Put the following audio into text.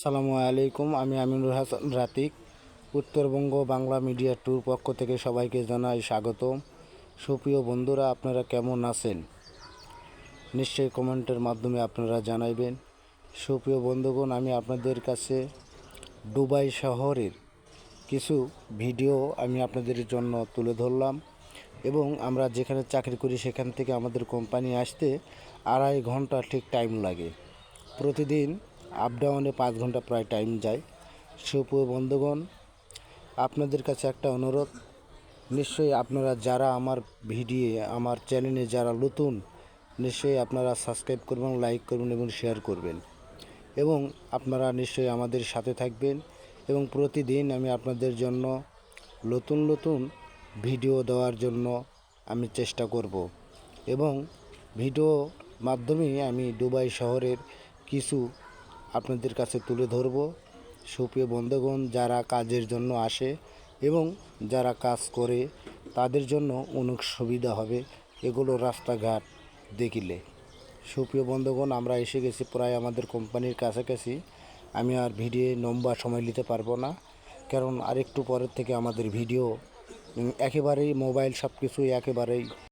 সালামু আলাইকুম। আমি আমিনুল হাসান রাতিক, উত্তরবঙ্গ বাংলা মিডিয়া ট্যুর পক্ষ থেকে সবাইকে জানাই স্বাগতম। সুপ্রিয় বন্ধুরা, আপনারা কেমন আছেন? নিশ্চয়ই কমেন্টের মাধ্যমে আপনারা জানাইবেন। সুপ্রিয় বন্ধুগণ, আমি আপনাদের কাছে দুবাই শহরের কিছু ভিডিও আমি আপনাদের জন্য তুলে ধরলাম। এবং আমরা যেখানে চাকরি করি সেখান থেকে আমাদের কোম্পানি আসতে 2.5 ঘন্টা ঠিক টাইম লাগে। প্রতিদিন আপ ডাউনে 5 ঘন্টা প্রায় টাইম যায়। সুপ্রিয় বন্ধুগণ, আপনাদের কাছে একটা অনুরোধ, নিশ্চয়ই আপনারা যারা আমার চ্যানেলে যারা নতুন, নিশ্চয়ই আপনারা সাবস্ক্রাইব করবেন, লাইক করবেন এবং শেয়ার করবেন। এবং আপনারা নিশ্চয়ই আমাদের সাথে থাকবেন। এবং প্রতিদিন আমি আপনাদের জন্য নতুন নতুন ভিডিও দেওয়ার জন্য আমি চেষ্টা করব। এবং ভিডিও মাধ্যমে আমি দুবাই শহরের কিছু আপনাদের কাছে তুলে ধরব। সুপ্রিয় বন্ধুগণ, যারা কাজের জন্য আসে এবং যারা কাজ করে তাদের জন্য অনেক সুবিধা হবে এগুলো রাস্তাঘাট দেখিলে। সুপ্রিয় বন্ধুগণ, আমরা এসে গেছি প্রায় আমাদের কোম্পানির কাছাকাছি। আমি আর ভিডিও লম্বা সময় নিতে পারবো না, কারণ আরেকটু পরের থেকে আমাদের ভিডিও একেবারেই মোবাইল সব কিছুই একেবারেই